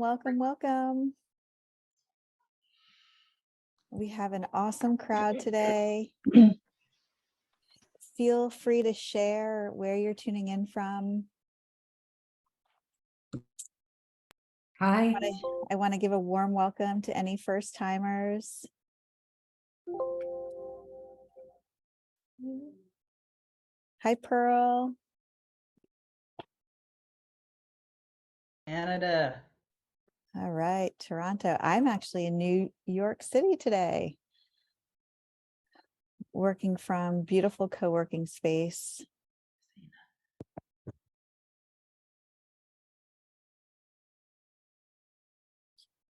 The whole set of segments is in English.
Welcome, welcome. We have an awesome crowd today. Feel free to share where you're tuning in from. Hi. I want to give a warm welcome to any first timers. Hi, Pearl. Canada. All right, Toronto. I'm actually in New York City today, working from beautiful co-working space.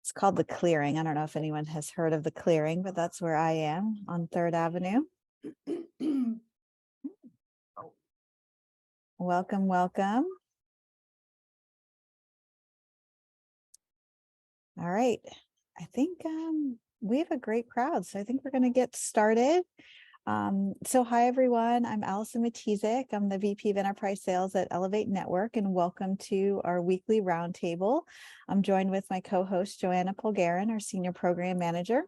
It's called The Clearing. I don't know if anyone has heard of The Clearing, but that's where I am on 3rd Avenue. Welcome, welcome. All right. I think we have a great crowd, so I think we're going to get started. So hi, everyone. I'm Allison Matizik. I'm the VP of Enterprise Sales at Ellevate Network, and welcome to our weekly roundtable. I'm joined with my co-host, Joanna Polgarin, our Senior Program Manager.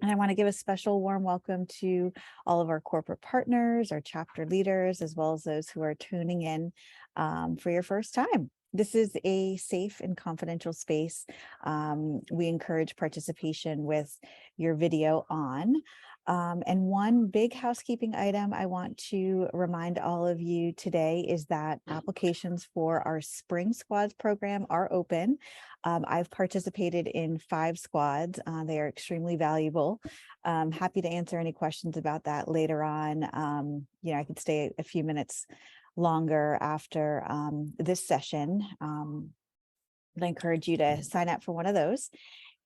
And I want to give a special warm welcome to all of our corporate partners, our chapter leaders, as well as those who are tuning in for your first time. This is a safe and confidential space. We encourage participation with your video on. And one big housekeeping item I want to remind all of you today is that applications for our Spring Squads program are open. I've participated in 5 squads. They are extremely valuable. Happy to answer any questions about that later on. I could stay a few minutes longer after this session. But I encourage you to sign up for one of those.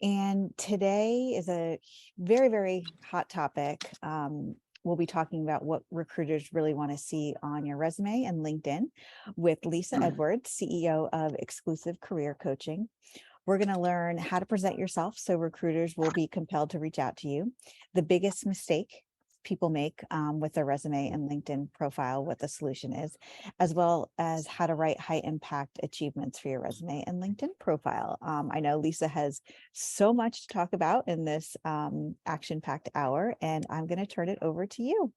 And today is a very, very hot topic. We'll be talking about what recruiters really want to see on your resume and LinkedIn with Lisa Edwards, CEO of Exclusive Career Coaching. We're going to learn how to present yourself so recruiters will be compelled to reach out to you. The biggest mistake people make with their resume and LinkedIn profile, what the solution is, as well as how to write high impact achievements for your resume and LinkedIn profile. I know Lisa has so much to talk about in this action-packed hour, and I'm going to turn it over to you.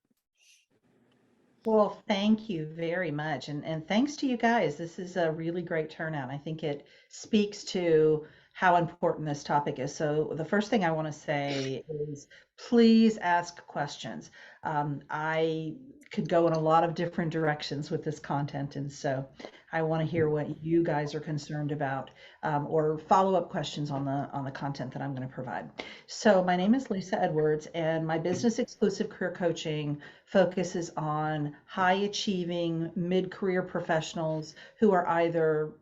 Well, thank you very much. And thanks to you guys. This is a really great turnout. I think it speaks to how important this topic is. So the first thing I want to say is please ask questions. I could go in a lot of different directions with this content. And so I want to hear what you guys are concerned about or follow-up questions on the content that I'm going to provide. So my name is Lisa Edwards, and my business Exclusive Career Coaching focuses on high achieving mid-career professionals who are either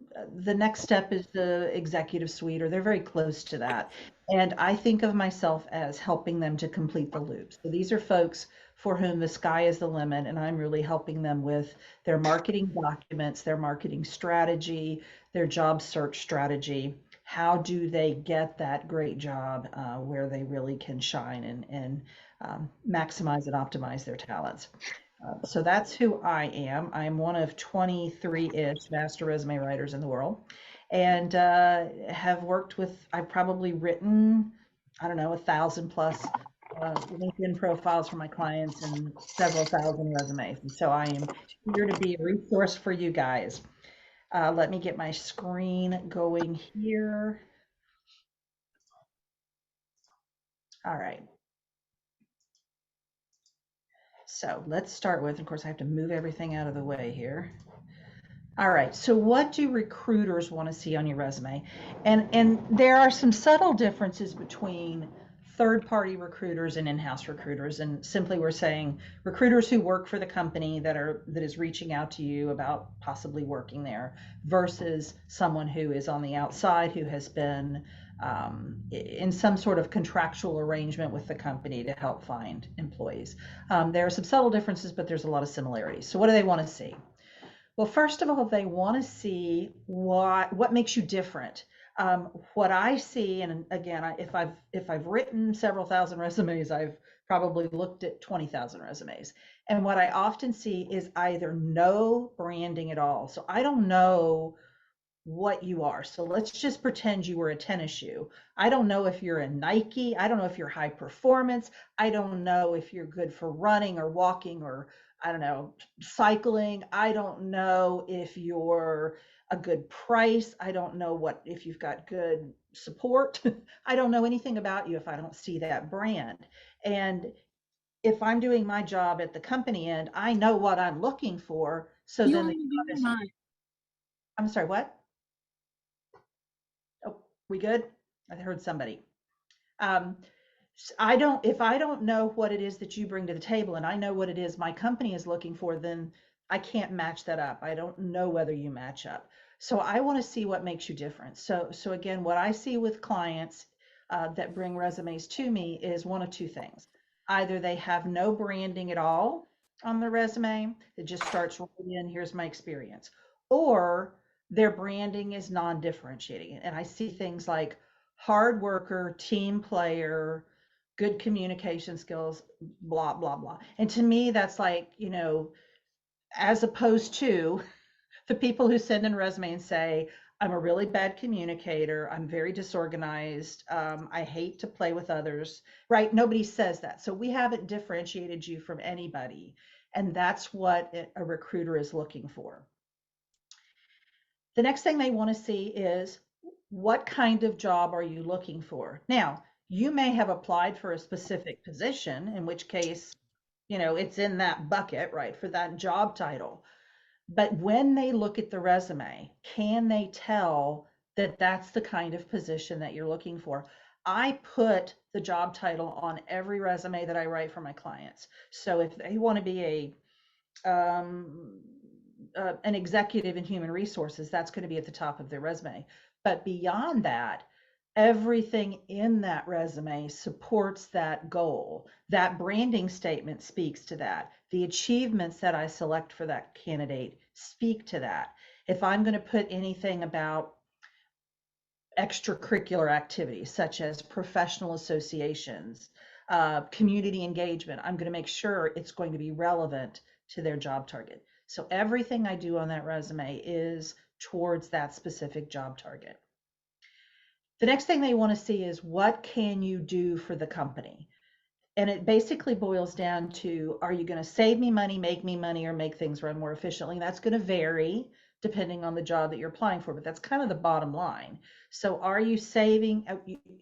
the next step is the executive suite or they're very close to that. And I think of myself as helping them to complete the loop. So these are folks for whom the sky is the limit, and I'm really helping them with their marketing documents, their marketing strategy, their job search strategy. How do they get that great job where they really can shine and maximize and optimize their talents? So that's who I am. I'm one of 23-ish master resume writers in the world, and have worked with, I've probably written, I don't know, 1,000 plus LinkedIn profiles for my clients and several thousand resumes. And so I am here to be a resource for you guys. Let me get my screen going here. All right. So let's start with, of course, I have to move everything out of the way here. All right, so what do recruiters want to see on your resume? And there are some subtle differences between third-party recruiters and in-house recruiters. And simply we're saying recruiters who work for the company that is reaching out to you about possibly working there versus someone who is on the outside who has been in some sort of contractual arrangement with the company to help find employees. There are some subtle differences, but there's a lot of similarities. So what do they want to see? Well, first of all, they want to see what makes you different. What I see, and again, if I've written several thousand resumes, I've probably looked at 20,000 resumes. And what I often see is either no branding at all. So I don't know what you are. So let's just pretend you were a tennis shoe. I don't know if you're a Nike. I don't know if you're high performance. I don't know if you're good for running or walking or, I don't know, cycling. I don't know if you're a good price. I don't know if you've got good support. I don't know anything about you if I don't see that brand. And if I'm doing my job at the company end, I know what I'm looking for. So You then want the me to job be is, mine? I'm sorry, what? Oh, we good? I heard somebody. Um, if I don't know what it is that you bring to the table and I know what it is my company is looking for, then I can't match that up. I don't know whether you match up. So I want to see what makes you different. So again, what I see with clients that bring resumes to me is one of two things. Either they have no branding at all on their resume, it just starts right in, here's my experience, or their branding is non-differentiating. And I see things like hard worker, team player, good communication skills, blah, blah, blah. And to me, that's like, as opposed to the people who send in resume and say, I'm a really bad communicator. I'm very disorganized. I hate to play with others, right? Nobody says that. So we haven't differentiated you from anybody. And that's what a recruiter is looking for. The next thing they want to see is what kind of job are you looking for? Now, you may have applied for a specific position, in which case, it's in that bucket, right, for that job title. But when they look at the resume, can they tell that that's the kind of position that you're looking for? I put the job title on every resume that I write for my clients. So if they want to be an executive in human resources, that's going to be at the top of their resume. But beyond that, everything in that resume supports that goal. That branding statement speaks to that. The achievements that I select for that candidate speak to that. If I'm going to put anything about extracurricular activities such as professional associations, community engagement, I'm going to make sure it's going to be relevant to their job target. So everything I do on that resume is towards that specific job target. The next thing they want to see is what can you do for the company? And it basically boils down to, are you going to save me money, or make things run more efficiently? That's going to vary depending on the job that you're applying for, but that's kind of the bottom line. So are you saving,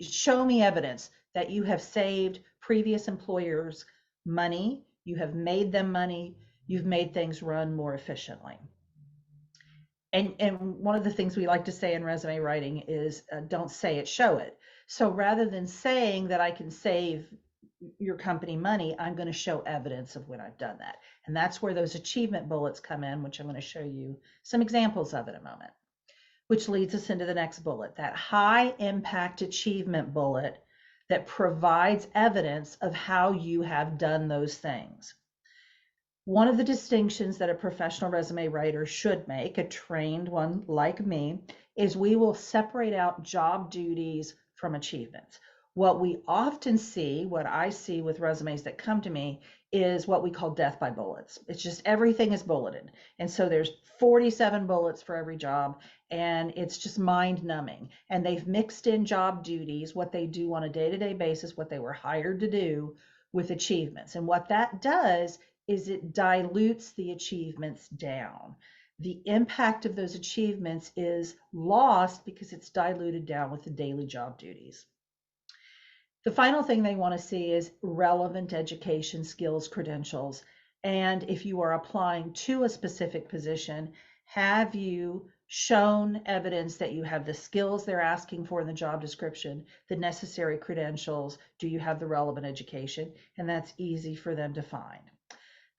show me evidence that you have saved previous employers money, you have made them money, you've made things run more efficiently. And one of the things we like to say in resume writing is don't say it, show it. So rather than saying that I can save your company money, I'm going to show evidence of when I've done that. And that's where those achievement bullets come in, which I'm going to show you some examples of in a moment, which leads us into the next bullet, that high impact achievement bullet that provides evidence of how you have done those things. One of the distinctions that a professional resume writer should make, a trained one like me, is we will separate out job duties from achievements. What we often see, what I see with resumes that come to me, is what we call death by bullets. It's just everything is bulleted. And so there's 47 bullets for every job, and it's just mind numbing. And they've mixed in job duties, what they do on a day-to-day basis, what they were hired to do, with achievements. And what that does is it dilutes the achievements down. The impact of those achievements is lost because it's diluted down with the daily job duties. The final thing they want to see is relevant education, skills, credentials. And if you are applying to a specific position, have you shown evidence that you have the skills they're asking for in the job description, the necessary credentials? Do you have the relevant education? And that's easy for them to find.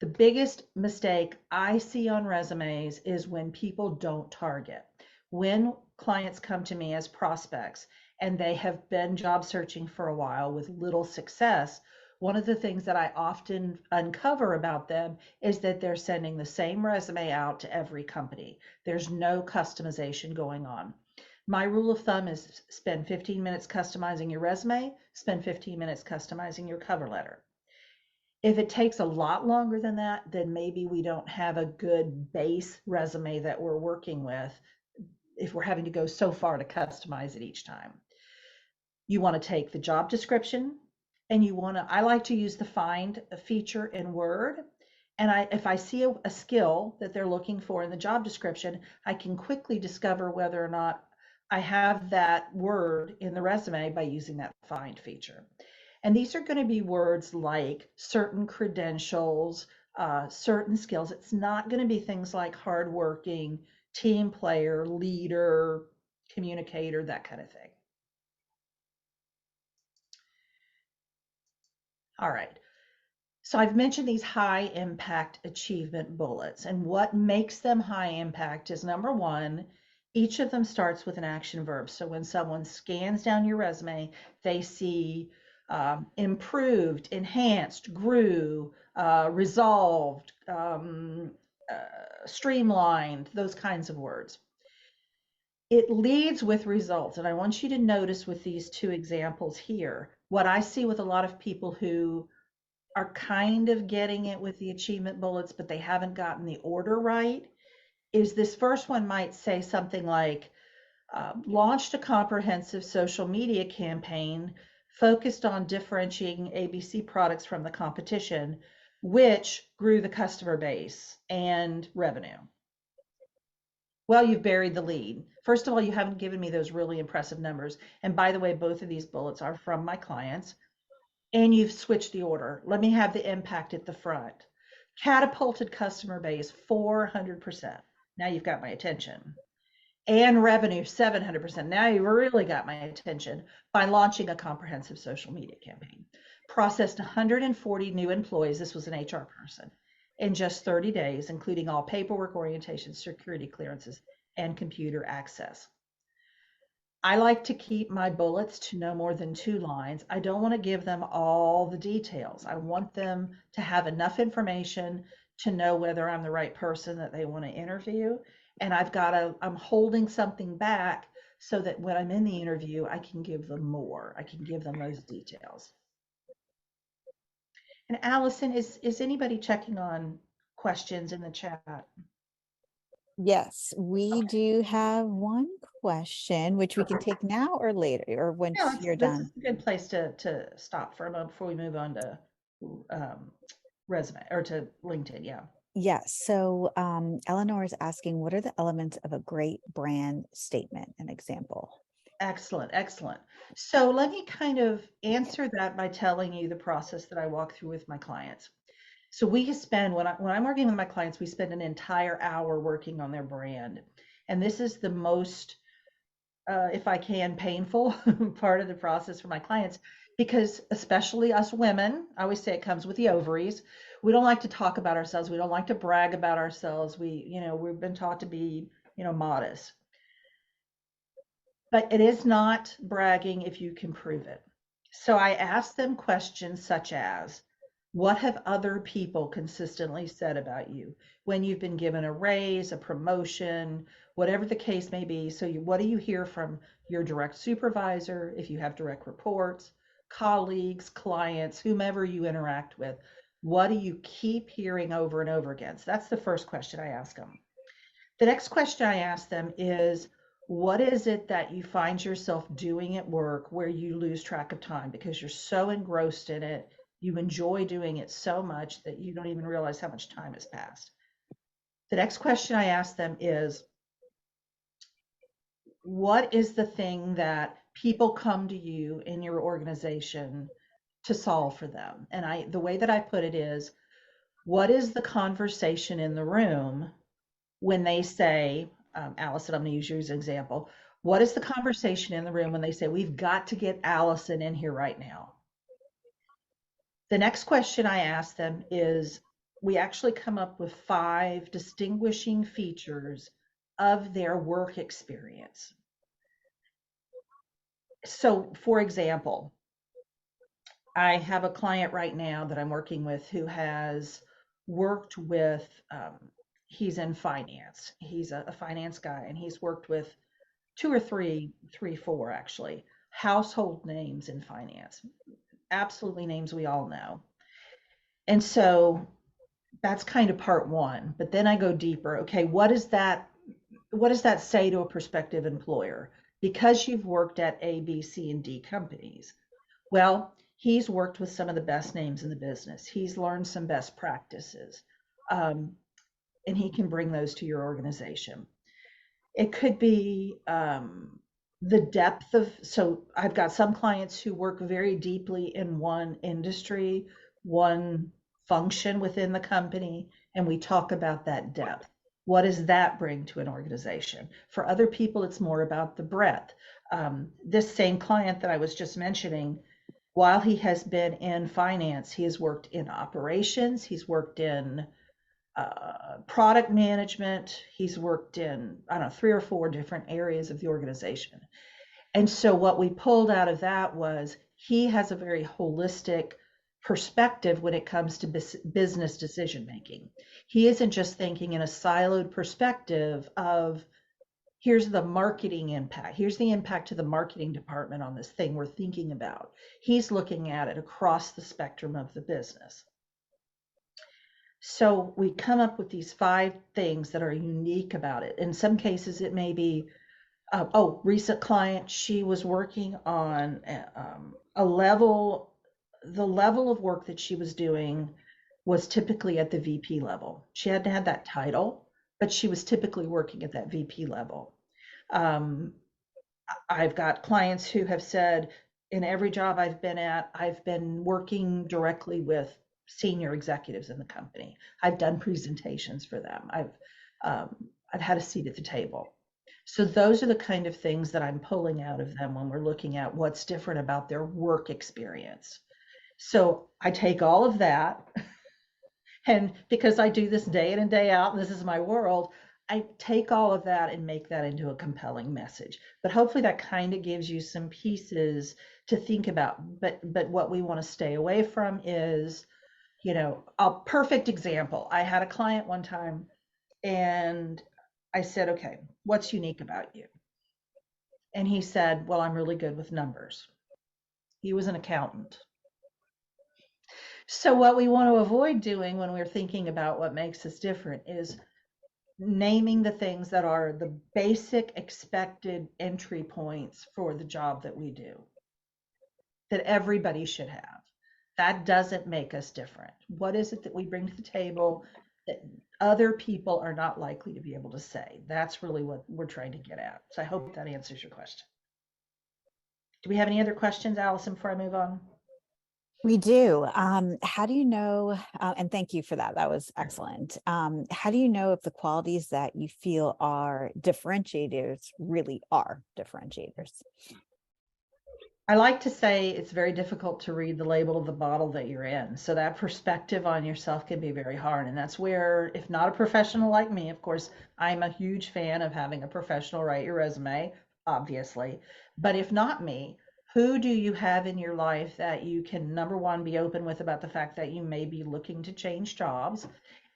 The biggest mistake I see on resumes is when people don't target. When clients come to me as prospects and they have been job searching for a while with little success, one of the things that I often uncover about them is that they're sending the same resume out to every company. There's no customization going on. My rule of thumb is spend 15 minutes customizing your resume, spend 15 minutes customizing your cover letter. If it takes a lot longer than that, then maybe we don't have a good base resume that we're working with. if we're having to go so far to customize it each time. You want to take the job description and I like to use the find feature in Word. And if I see a skill that they're looking for in the job description, I can quickly discover whether or not I have that word in the resume by using that find feature. And these are going to be words like certain credentials, certain skills. It's not going to be things like hardworking, team player, leader, communicator, that kind of thing. All right. So I've mentioned these high impact achievement bullets, and what makes them high impact is number one, each of them starts with an action verb. So when someone scans down your resume, they see improved, enhanced, grew, resolved, streamlined, those kinds of words. It leads with results. And I want you to notice with these two examples here, what I see with a lot of people who are kind of getting it with the achievement bullets, but they haven't gotten the order right, is this first one might say something like, launched a comprehensive social media campaign focused on differentiating ABC products from the competition, which grew the customer base and revenue. Well, you've buried the lead. First of all, you haven't given me those really impressive numbers. And by the way, both of these bullets are from my clients. And you've switched the order. Let me have the impact at the front. Catapulted customer base 400%. Now you've got my attention. And revenue 700%. Now you've really got my attention by launching a comprehensive social media campaign. Processed 140 new employees. This was an HR person in just 30 days, including all paperwork, orientation, security clearances, and computer access. I like to keep my bullets to no more than 2 lines. I don't want to give them all the details. I want them to have enough information to know whether I'm the right person that they want to interview. And I'm holding something back so that when I'm in the interview, I can give them more. I can give them those details. And Allison, is anybody checking on questions in the chat? Yes, we do have one question, which we can take now or later, or once No, you're this done. is a good place to stop for a moment before we move on to resume or to LinkedIn. Yeah. Yes. So Eleanor is asking, what are the elements of a great brand statement? An example. Excellent. Excellent. So let me kind of answer that by telling you the process that I walk through with my clients. So when I'm working with my clients, we spend an entire hour working on their brand. And this is the most, if I can, painful part of the process for my clients, because especially us women, I always say it comes with the ovaries. We don't like to talk about ourselves. We don't like to brag about ourselves. We've been taught to be, modest. But it is not bragging if you can prove it. So I ask them questions such as, what have other people consistently said about you when you've been given a raise, a promotion, whatever the case may be? So what do you hear from your direct supervisor, if you have direct reports, colleagues, clients, whomever you interact with? What do you keep hearing over and over again? So that's the first question I ask them. The next question I ask them is, what is it that you find yourself doing at work where you lose track of time because you're so engrossed in it, you enjoy doing it so much that you don't even realize how much time has passed? The next question I ask them is, what is the thing that people come to you in your organization to solve for them? And the way that I put it is, what is the conversation in the room when they say, Allison, I'm going to use you as an example. What is the conversation in the room when they say, we've got to get Allison in here right now? The next question I ask them is, we actually come up with 5 distinguishing features of their work experience. So, for example, I have a client right now that I'm working with who has worked with, he's in finance. He's a finance guy, and he's worked with 2 or 3, 4 actually, household names in finance, absolutely names we all know. And so that's kind of part one. But then I go deeper. Okay, what is that? what does that say to a prospective employer? Because you've worked at A, B, C, and D companies, well, he's worked with some of the best names in the business. He's learned some best practices, and he can bring those to your organization. It could be the depth of, so I've got some clients who work very deeply in one industry, one function within the company, and we talk about that depth. What does that bring to an organization? For other people, it's more about the breadth. This same client that I was just mentioning, while he has been in finance, he has worked in operations, he's worked in product management. He's worked in, I don't know, 3 or 4 different areas of the organization. And so what we pulled out of that was he has a very holistic perspective when it comes to business decision making. He isn't just thinking in a siloed perspective of here's the marketing impact, here's the impact to the marketing department on this thing we're thinking about. He's looking at it across the spectrum of the business. So we come up with these 5 things that are unique about it. In some cases, it may be, recent client, she was working on the level of work that she was doing was typically at the VP level. She hadn't had that title, but she was typically working at that VP level. I've got clients who have said, in every job I've been at, I've been working directly with senior executives in the company. I've done presentations for them. I've had a seat at the table. So those are the kind of things that I'm pulling out of them when we're looking at what's different about their work experience. So I take all of that, and because I do this day in and day out, and this is my world, I take all of that and make that into a compelling message. But hopefully that kind of gives you some pieces to think about. But what we want to stay away from is, a perfect example. I had a client one time and I said, okay, what's unique about you? And he said, well, I'm really good with numbers. He was an accountant. So what we want to avoid doing when we're thinking about what makes us different is naming the things that are the basic expected entry points for the job that we do, that everybody should have. That doesn't make us different. What is it that we bring to the table that other people are not likely to be able to say? That's really what we're trying to get at. So I hope that answers your question. Do we have any other questions, Allison, before I move on? We do. How do you know, and thank you for that. That was excellent. How do you know if the qualities that you feel are differentiators really are differentiators? I like to say it's very difficult to read the label of the bottle that you're in. So that perspective on yourself can be very hard. And that's where, if not a professional like me, of course, I'm a huge fan of having a professional write your resume, obviously. But if not me, who do you have in your life that you can, number one, be open with about the fact that you may be looking to change jobs?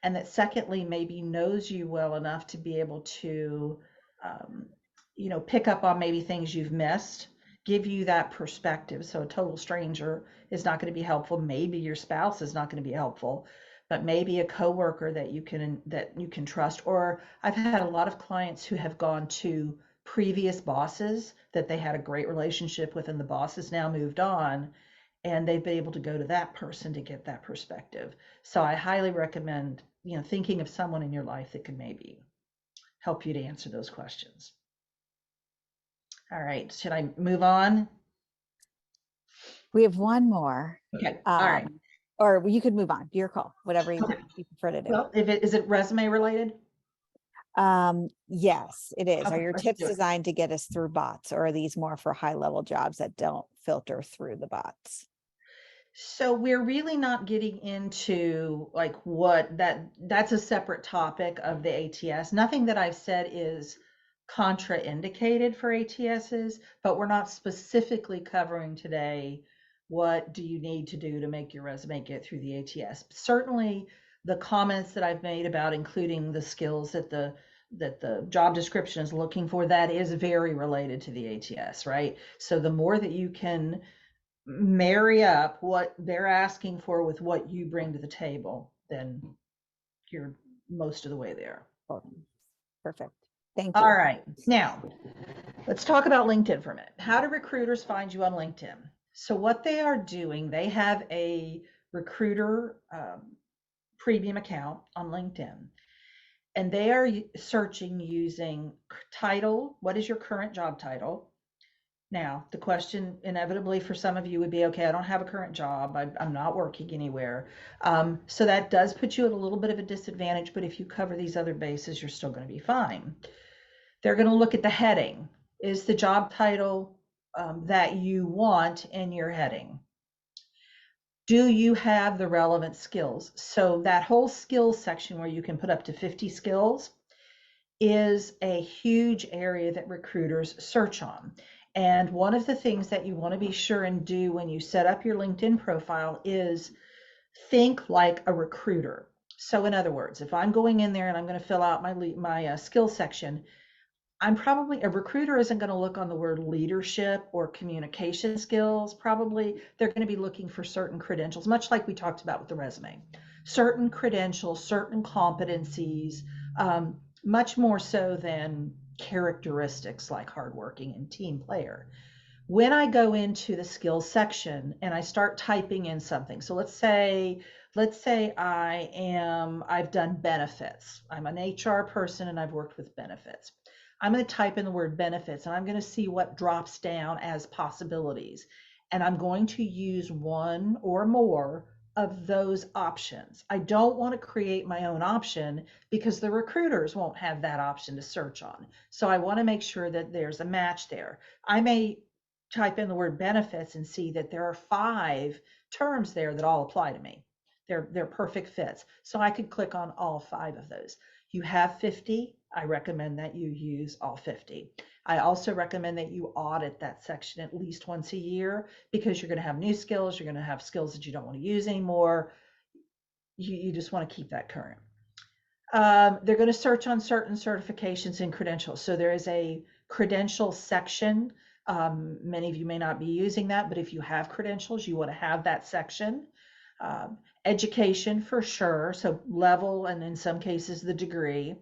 And that secondly, maybe knows you well enough to be able to, pick up on maybe things you've missed, give you that perspective. So a total stranger is not going to be helpful. Maybe your spouse is not going to be helpful, but maybe a coworker that you can trust. Or I've had a lot of clients who have gone to previous bosses that they had a great relationship with, and the boss has now moved on, and they've been able to go to that person to get that perspective. So I highly recommend, thinking of someone in your life that can maybe help you to answer those questions. All right, should I move on? We have one more. Okay, all right. Or you could move on. Your call, whatever you prefer to do. Well, is it resume related? Yes, it is. Okay, Are your let's tips do it. designed to get us through bots, or are these more for high level jobs that don't filter through the bots? So we're really not getting into like that's a separate topic of the ATS. Nothing that I've said is contraindicated for ATSs, but we're not specifically covering today what do you need to do to make your resume get through the ATS. Certainly the comments that I've made about including the skills that the job description is looking for, that is very related to the ATS, right? So the more that you can marry up what they're asking for with what you bring to the table, then you're most of the way there. Perfect. Thank All you. right. Now, let's talk about LinkedIn for a minute. How do recruiters find you on LinkedIn? So what they are doing, they have a recruiter premium account on LinkedIn, and they are searching using title. What is your current job title? Now, the question inevitably for some of you would be, okay, I don't have a current job. I'm not working anywhere. So that does put you at a little bit of a disadvantage, but if you cover these other bases, you're still going to be fine. They're going to look at the heading. Is the job title that you want in your heading? Do you have the relevant skills? So that whole skills section where you can put up to 50 skills is a huge area that recruiters search on. And one of the things that you want to be sure and do when you set up your LinkedIn profile is think like a recruiter. So in other words, if I'm going in there and I'm going to fill out my skills section, I'm probably a recruiter isn't going to look on the word leadership or communication skills. Probably they're going to be looking for certain credentials, much like we talked about with the resume, certain credentials, certain competencies, much more so than characteristics like hardworking and team player. When I go into the skills section and I start typing in something, so let's say I've done benefits. I'm an HR person and I've worked with benefits. I'm going to type in the word benefits and I'm going to see what drops down as possibilities. And I'm going to use one or more of those options. I don't want to create my own option because the recruiters won't have that option to search on. So I want to make sure that there's a match there. I may type in the word benefits and see that there are 5 terms there that all apply to me. They're perfect fits. So I could click on all 5 of those. You have 50. I recommend that you use all 50. I also recommend that you audit that section at least once a year because you're going to have new skills. You're going to have skills that you don't want to use anymore. You just want to keep that current. They're going to search on certain certifications and credentials. So there is a credential section. Many of you may not be using that, but if you have credentials, you want to have that section. Education for sure, so level and in some cases the degree.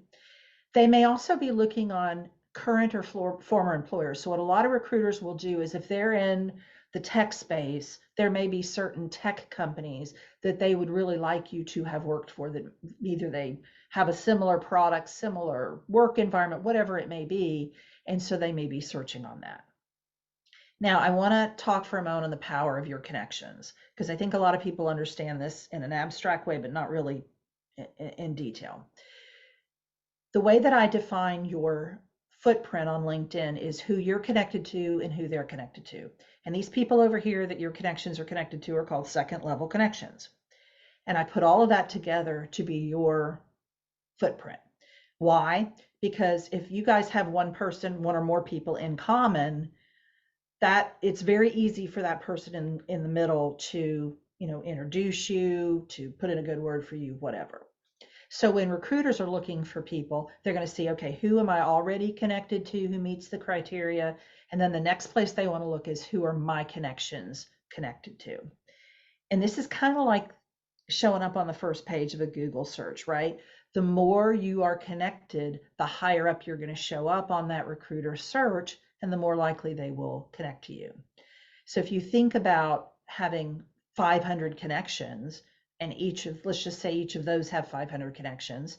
They may also be looking on current or former employers. So what a lot of recruiters will do is if they're in the tech space, there may be certain tech companies that they would really like you to have worked for, that either they have a similar product, similar work environment, whatever it may be, and so they may be searching on that. Now, I want to talk for a moment on the power of your connections, because I think a lot of people understand this in an abstract way, but not really in detail. The way that I define your footprint on LinkedIn is who you're connected to and who they're connected to. And these people over here that your connections are connected to are called second level connections. And I put all of that together to be your footprint. Why? Because if you guys have one person, one or more people in common, that it's very easy for that person in the middle to, introduce you, to put in a good word for you, whatever. So when recruiters are looking for people, they're going to see, okay, who am I already connected to, who meets the criteria? And then the next place they want to look is who are my connections connected to? And this is kind of like showing up on the first page of a Google search, right? The more you are connected, the higher up you're going to show up on that recruiter search, and the more likely they will connect to you. So if you think about having 500 connections, and let's just say each of those have 500 connections,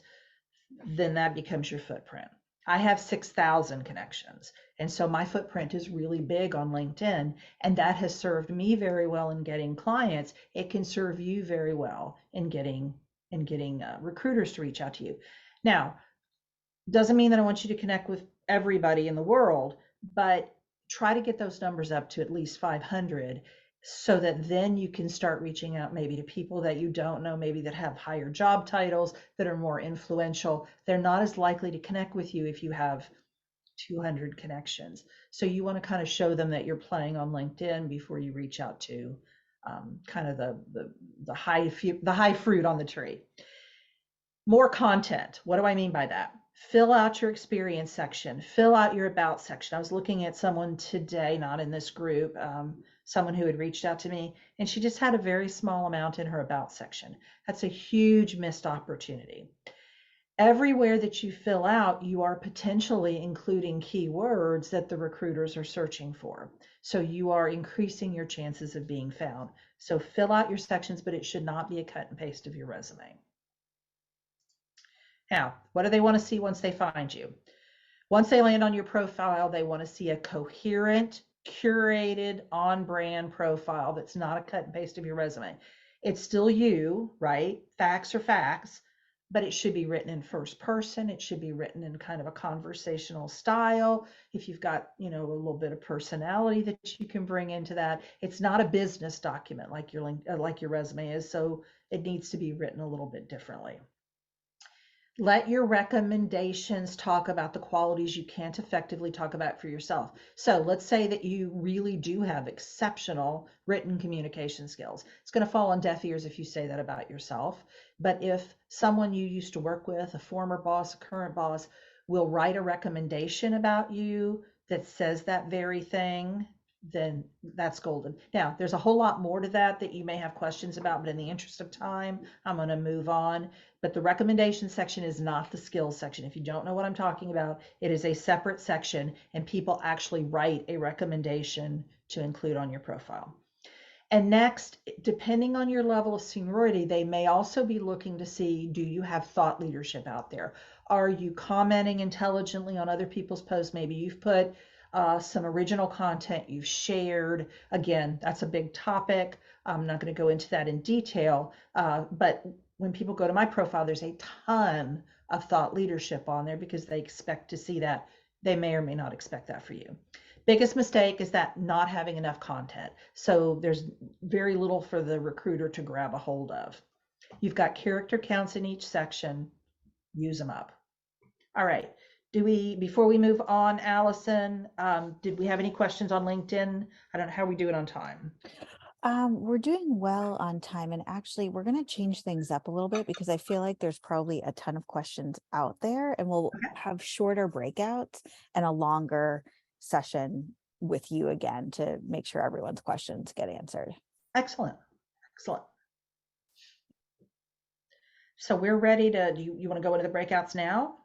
then that becomes your footprint. I have 6,000 connections. And so my footprint is really big on LinkedIn, and that has served me very well in getting clients. It can serve you very well in getting recruiters to reach out to you. Now, doesn't mean that I want you to connect with everybody in the world, but try to get those numbers up to at least 500 so that then you can start reaching out maybe to people that you don't know, maybe that have higher job titles, that are more influential. They're not as likely to connect with you if you have 200 connections. So you want to kind of show them that you're playing on LinkedIn before you reach out to kind of the high fruit on the tree. More content. What do I mean by that? Fill out your experience section, fill out your about section. I was looking at someone today, not in this group, someone who had reached out to me, and she just had a very small amount in her about section. That's a huge missed opportunity. Everywhere that you fill out, you are potentially including keywords that the recruiters are searching for. So you are increasing your chances of being found. So fill out your sections, but it should not be a cut and paste of your resume. Now, what do they want to see once they find you? Once they land on your profile, they want to see a coherent, curated, on-brand profile that's not a cut and paste of your resume. It's still you, right? Facts are facts, but it should be written in first person. It should be written in kind of a conversational style. If you've got, a little bit of personality that you can bring into that, it's not a business document like your resume is, so it needs to be written a little bit differently. Let your recommendations talk about the qualities you can't effectively talk about for yourself. So let's say that you really do have exceptional written communication skills. It's going to fall on deaf ears if you say that about yourself. But if someone you used to work with, a former boss, a current boss, will write a recommendation about you that says that very thing, then that's golden. Now, there's a whole lot more to that you may have questions about, but in the interest of time, I'm going to move on. But the recommendation section is not the skills section. If you don't know what I'm talking about, it is a separate section, and people actually write a recommendation to include on your profile. And next, depending on your level of seniority, they may also be looking to see, do you have thought leadership out there? Are you commenting intelligently on other people's posts? Maybe you've put some original content you've shared. Again, that's a big topic. I'm not going to go into that in detail, but when people go to my profile, there's a ton of thought leadership on there because they expect to see that. They may or may not expect that for you. Biggest mistake is that not having enough content. So there's very little for the recruiter to grab a hold of. You've got character counts in each section. Use them up. All right. Before we move on, Allison, did we have any questions on LinkedIn? I don't know how we do it on time. We're doing well on time, and actually we're going to change things up a little bit because I feel like there's probably a ton of questions out there, and we'll have shorter breakouts and a longer session with you again to make sure everyone's questions get answered. Excellent. Excellent. So we're ready to, you want to go into the breakouts now?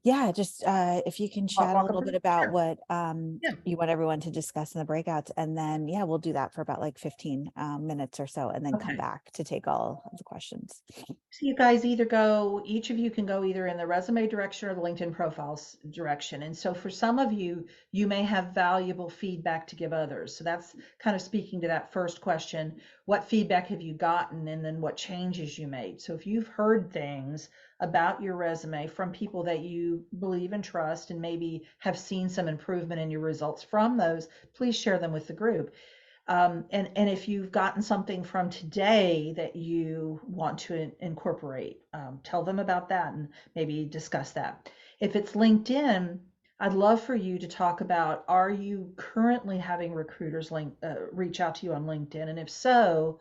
Yeah, just if you can chat a little bit about what Yeah. you want everyone to discuss in the breakouts, and then we'll do that for about like 15 minutes or so, and then come back to take all of the questions. So you guys each of you can go either in the resume direction or the LinkedIn profiles direction. And so for some of you, you may have valuable feedback to give others. So that's kind of speaking to that first question, what feedback have you gotten, and then what changes you made? So if you've heard things about your resume from people that you believe and trust, and maybe have seen some improvement in your results from those, please share them with the group. And if you've gotten something from today that you want to incorporate, tell them about that and maybe discuss that. If it's LinkedIn, I'd love for you to talk about, are you currently having recruiters reach out to you on LinkedIn? And if so,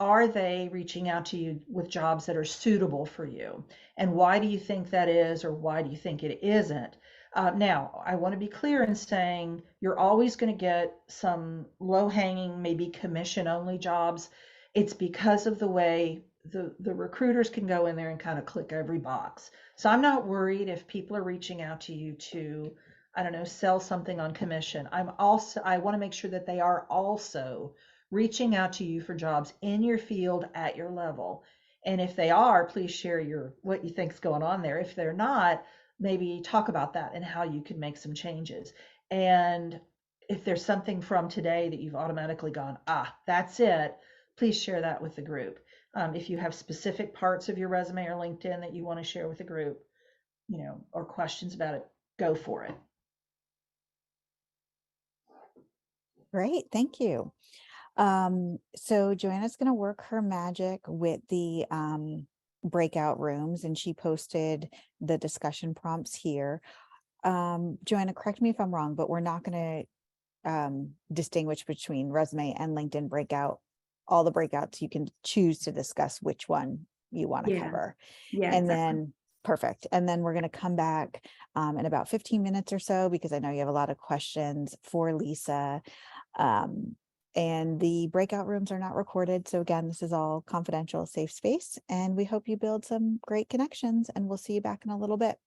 are they reaching out to you with jobs that are suitable for you? And why do you think that is, or why do you think it isn't? Now, I want to be clear in saying you're always going to get some low-hanging, maybe commission-only jobs. It's because of the way the recruiters can go in there and kind of click every box. So I'm not worried if people are reaching out to you to, I don't know, sell something on commission. I want to make sure that they are also reaching out to you for jobs in your field at your level. And if they are, please share what you think's going on there. If they're not, maybe talk about that and how you can make some changes. And if there's something from today that you've automatically gone, that's it, please share that with the group. If you have specific parts of your resume or LinkedIn that you want to share with the group, or questions about it, go for it. Great, thank you. So Joanna's going to work her magic with the breakout rooms, and she posted the discussion prompts here. Joanna, correct me if I'm wrong, but we're not going to distinguish between resume and LinkedIn breakout. All the breakouts, you can choose to discuss which one you want to cover. Yeah, and exactly. then perfect. And then we're going to come back in about 15 minutes or so, because I know you have a lot of questions for Lisa. And the breakout rooms are not recorded. So again, this is all confidential, safe space. And we hope you build some great connections, and we'll see you back in a little bit.